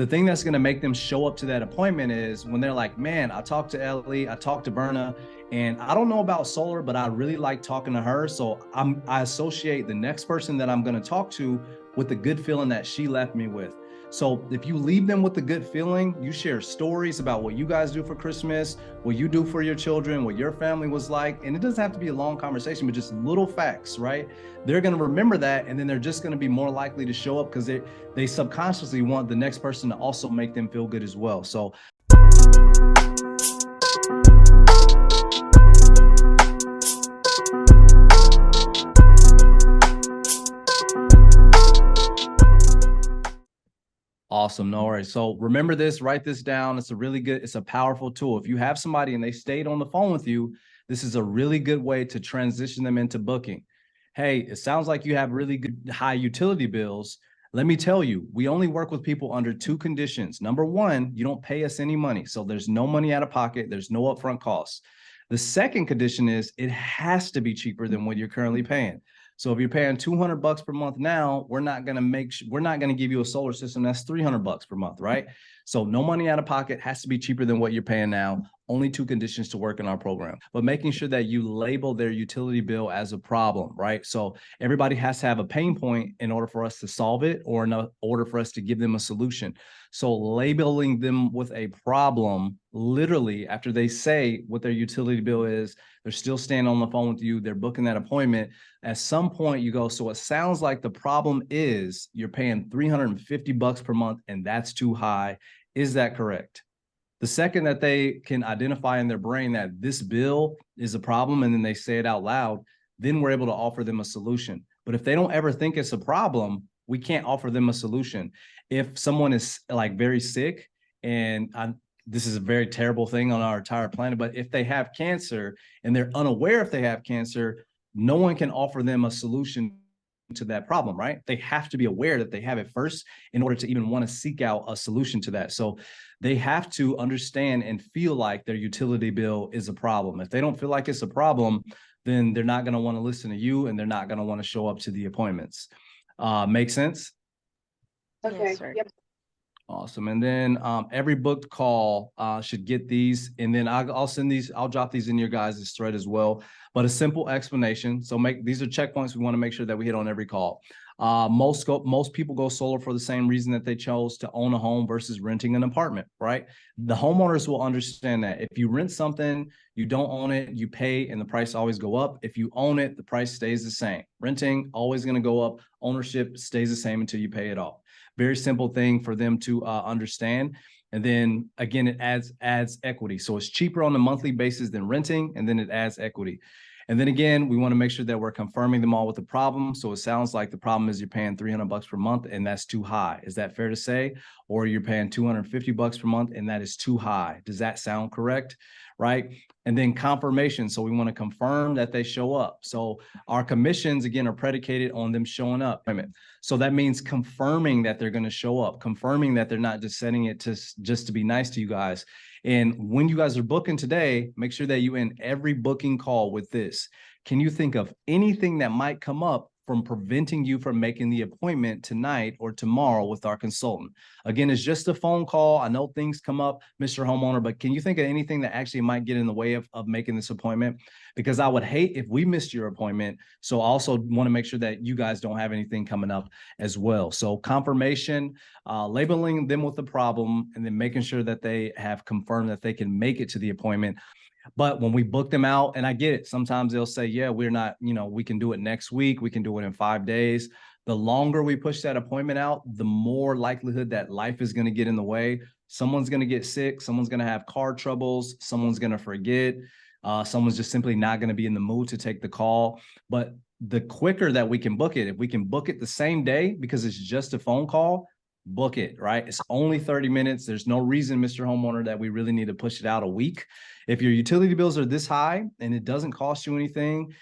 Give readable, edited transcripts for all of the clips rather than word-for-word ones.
The thing that's going to make them show up to that appointment is when they're like, man, I talked to Ellie, I talked to Berna, and I don't know about solar, but I really like talking to her. So I associate the next person that I'm going to talk to with the good feeling that she left me with. So if you leave them with a good feeling, you share stories about what you guys do for Christmas, what you do for your children, what your family was like. And it doesn't have to be a long conversation, but just little facts, right? They're going to remember that. And then they're just going to be more likely to show up because they subconsciously want the next person to also make them feel good as well. So awesome. No worries. So remember this, write this down. It's a powerful tool. If you have somebody and they stayed on the phone with you, this is a really good way to transition them into booking. Hey, it sounds like you have really good high utility bills. Let me tell you, we only work with people under two conditions. Number one, you don't pay us any money. So there's no money out of pocket. There's no upfront costs. The second condition is it has to be cheaper than what you're currently paying. So if you're paying $200 per month now, we're not going to give you a solar system that's $300 per month, right? So no money out of pocket, has to be cheaper than what you're paying now. Only two conditions to work in our program, but making sure that you label their utility bill as a problem, right? So everybody has to have a pain point in order for us to solve it or in order for us to give them a solution. So labeling them with a problem, literally after they say what their utility bill is, they're still standing on the phone with you, they're booking that appointment. At some point you go, so it sounds like the problem is you're paying $350 per month and that's too high. Is that correct? The second that they can identify in their brain that this bill is a problem and then they say it out loud, then we're able to offer them a solution. But if they don't ever think it's a problem, we can't offer them a solution. If someone is like very sick, and this is a very terrible thing on our entire planet, but if they have cancer and they're unaware if they have cancer, no one can offer them a solution to that problem, right? They have to be aware that they have it first in order to even want to seek out a solution to that. So they have to understand and feel like their utility bill is a problem. If they don't feel like it's a problem, then they're not going to want to listen to you and they're not going to want to show up to the appointments. Make sense? Okay. Yes, yep. Awesome. And then every booked call should get these. And then I'll send these, I'll drop these in your guys' thread as well. But a simple explanation. So these are checkpoints we want to make sure that we hit on every call. Most people go solar for the same reason that they chose to own a home versus renting an apartment, right? The homeowners will understand that. If you rent something, you don't own it, you pay and the price always go up. If you own it, the price stays the same. Renting, always going to go up. Ownership stays the same until you pay it off. Very simple thing for them to understand. And then again, it adds equity. So it's cheaper on a monthly basis than renting, and then it adds equity. And then again, we want to make sure that we're confirming them all with the problem. So it sounds like the problem is you're paying $300 per month and that's too high. Is that fair to say? Or you're paying $250 per month and that is too high. Does that sound correct? Right? And then confirmation. So we want to confirm that they show up. So our commissions, again, are predicated on them showing up. So that means confirming that they're going to show up, confirming that they're not just setting it just to be nice to you guys. And when you guys are booking today, make sure that you end every booking call with this. Can you think of anything that might come up from preventing you from making the appointment tonight or tomorrow with our consultant? Again, it's just a phone call. I know things come up, Mr. Homeowner, but can you think of anything that actually might get in the way of making this appointment? Because I would hate if we missed your appointment. So I also want to make sure that you guys don't have anything coming up as well. So confirmation, labeling them with the problem, and then making sure that they have confirmed that they can make it to the appointment. But when we book them out, and I get it, sometimes they'll say, yeah, we're not, we can do it next week. We can do it in 5 days. The longer we push that appointment out, the more likelihood that life is going to get in the way. Someone's going to get sick. Someone's going to have car troubles. Someone's going to forget. Someone's just simply not going to be in the mood to take the call. But the quicker that we can book it, if we can book it the same day, because it's just a phone call, book it, right? It's only 30 minutes. There's no reason, Mr. Homeowner, that we really need to push it out a week. If your utility bills are this high and it doesn't cost you anything,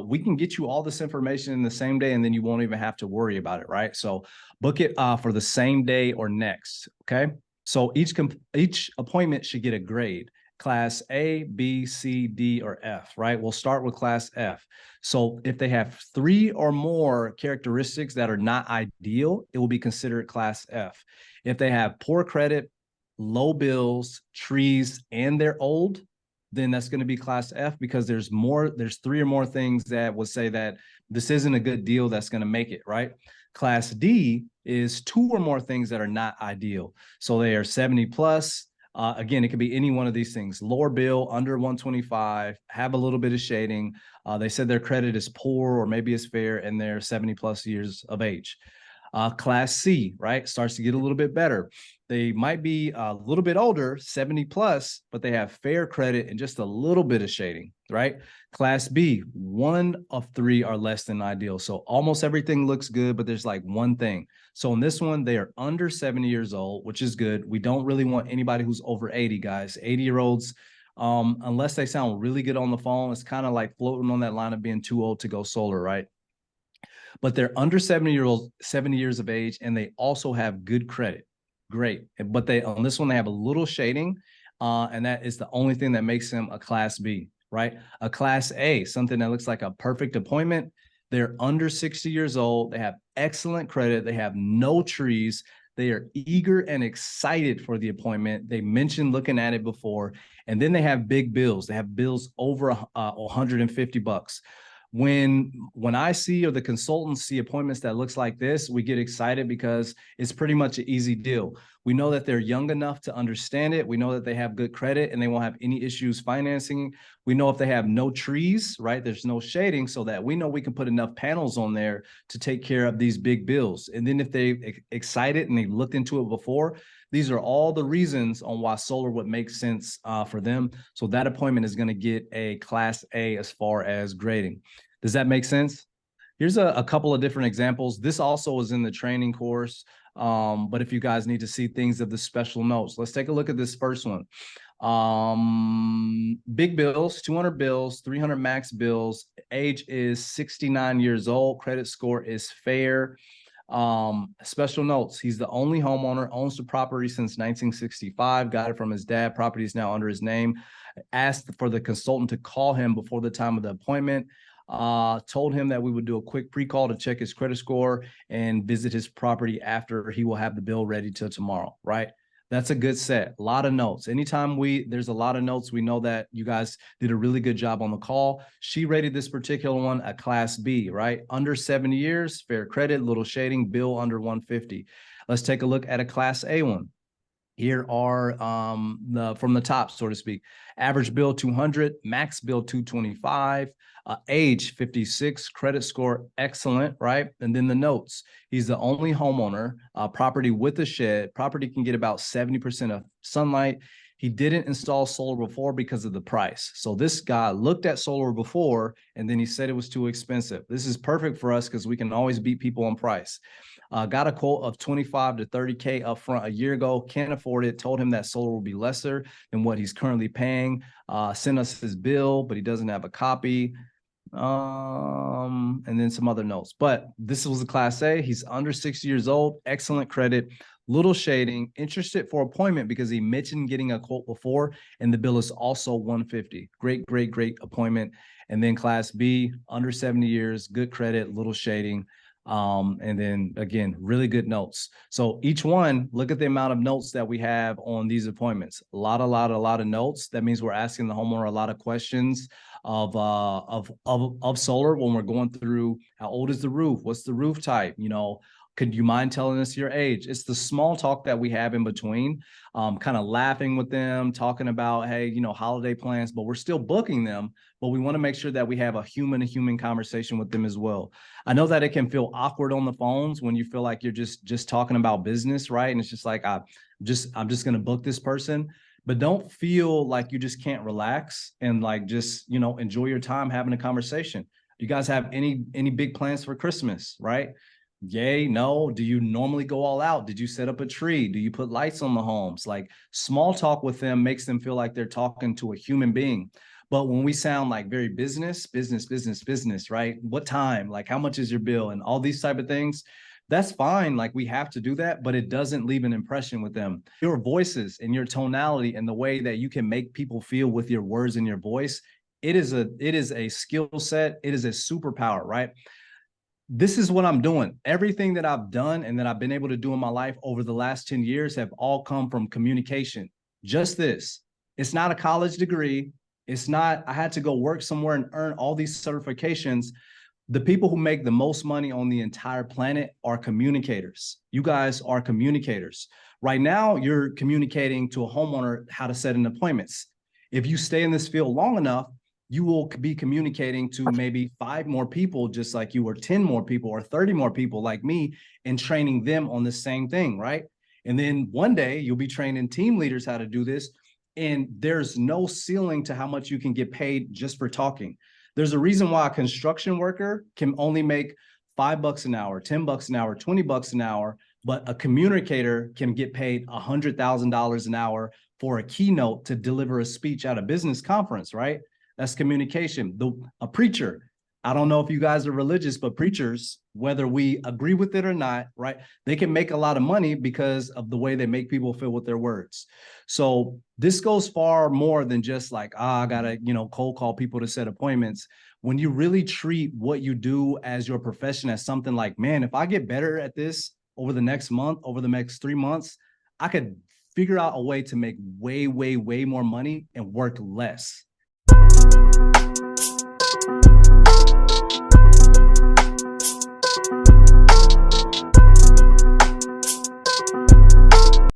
we can get you all this information in the same day, and then you won't even have to worry about it, right? So book it for the same day or next, okay? So each appointment should get a grade. class A, B, C, D, or F, right? We'll start with class F. So if they have 3 or more characteristics that are not ideal, it will be considered class F. If they have poor credit, low bills, trees, and they're old, then that's going to be class F, because there's 3 or more things that would say that this isn't a good deal that's going to make it, right? Class D is 2 or more things that are not ideal. So they are 70 plus. Again, it could be any one of these things: lower bill, under 125, have a little bit of shading. They said their credit is poor or maybe it's fair, and they're 70 plus years of age. Class C, right, starts to get a little bit better. They might be a little bit older, 70 plus, but they have fair credit and just a little bit of shading, right? Class B, 1 of 3 are less than ideal. So almost everything looks good, but there's like one thing. So in this one, they are under 70 years old, which is good. We don't really want anybody who's over 80, guys. 80-year-olds, unless they sound really good on the phone, it's kind of like floating on that line of being too old to go solar, right? But they're under 70 years of age, and they also have good credit. Great. But they, on this one, they have a little shading, and that is the only thing that makes them a class B, right? A class A, something that looks like a perfect appointment. They're under 60 years old. They have excellent credit. They have no trees. They are eager and excited for the appointment. They mentioned looking at it before, and then they have big bills. They have bills over $150. When I see, or the consultants see, appointments that looks like this, we get excited because it's pretty much an easy deal. We know that they're young enough to understand it. We know that they have good credit and they won't have any issues financing. We know if they have no trees, right, there's no shading, so that we know we can put enough panels on there to take care of these big bills. And then if they excited and they looked into it before, these are all the reasons on why solar would make sense for them. So that appointment is going to get a class A as far as grading. Does that make sense? Here's a couple of different examples. This also is in the training course, but if you guys need to see things of the special notes, let's take a look at this first one. Big bills, 200 bills, 300 max bills. Age is 69 years old. Credit score is fair. Special notes: he's the only homeowner, owns the property since 1965, got it from his dad. Property is now under his name. Asked for the consultant to call him before the time of the appointment. Told him that we would do a quick pre-call to check his credit score and visit his property after. He will have the bill ready till tomorrow, right? That's a good set. A lot of notes. Anytime there's a lot of notes, we know that you guys did a really good job on the call. She rated this particular one a class B, right? Under 70 years, fair credit, little shading, bill under 150. Let's take a look at a class A one. Here are from the top, so to speak. Average bill 200, max bill 225, age 56, credit score excellent, right? And then the notes: he's the only homeowner, property with a shed. Property can get about 70% of sunlight. He didn't install solar before because of the price. So this guy looked at solar before, and then he said it was too expensive. This is perfect for us because we can always beat people on price. Got a quote of 25 to 30K upfront a year ago, can't afford it, told him that solar will be lesser than what he's currently paying. Sent us his bill, but he doesn't have a copy. And then some other notes. But this was a class A. He's under 60 years old, excellent credit, little shading, interested for appointment because he mentioned getting a quote before, and the bill is also 150. Great, great, great appointment. And then class B, under 70 years, good credit, little shading. And then again, really good notes. So each one, look at the amount of notes that we have on these appointments. A lot of notes. That means we're asking the homeowner a lot of questions of solar when we're going through: how old is the roof? What's the roof type? You know, could you mind telling us your age? It's the small talk that we have in between, kind of laughing with them, talking about, hey, you know, holiday plans, but we're still booking them. But we want to make sure that we have a human conversation with them as well. I know that it can feel awkward on the phones when you feel like you're just talking about business, right? And it's just like, I'm just going to book this person. But don't feel like you just can't relax and like just, you know, enjoy your time having a conversation. You guys have any big plans for Christmas, right? Yay, no. Do you normally go all out? Did you set up a tree? Do you put lights on the homes? Like, small talk with them makes them feel like they're talking to a human being. But when we sound like very business, right? What time? Like, how much is your bill? And all these type of things, That's fine. Like, we have to do that, but it doesn't leave an impression with them. Your voices and your tonality and the way that you can make people feel with your words and your voice, it is a skill set. It is a superpower, right? This is what I'm doing. Everything that I've done and that I've been able to do in my life over the last 10 years have all come from communication. Just this. It's not a college degree. It's not, I had to go work somewhere and earn all these certifications. The people who make the most money on the entire planet are communicators. You guys are communicators. Right now, you're communicating to a homeowner how to set an appointments. If you stay in this field long enough, you will be communicating to maybe 5 more people just like you, or 10 more people, or 30 more people like me, and training them on the same thing, right? And then one day you'll be training team leaders how to do this. And there's no ceiling to how much you can get paid just for talking. There's a reason why a construction worker can only make $5 an hour, $10 an hour, $20 an hour, but a communicator can get paid $100,000 an hour for a keynote to deliver a speech at a business conference, right? That's communication. A preacher, I don't know if you guys are religious, but preachers, whether we agree with it or not, right, they can make a lot of money because of the way they make people feel with their words. So this goes far more than just like, I gotta, cold call people to set appointments. When you really treat what you do as your profession as something like, man, if I get better at this over the next month, over the next 3 months, I could figure out a way to make way, way, way more money and work less.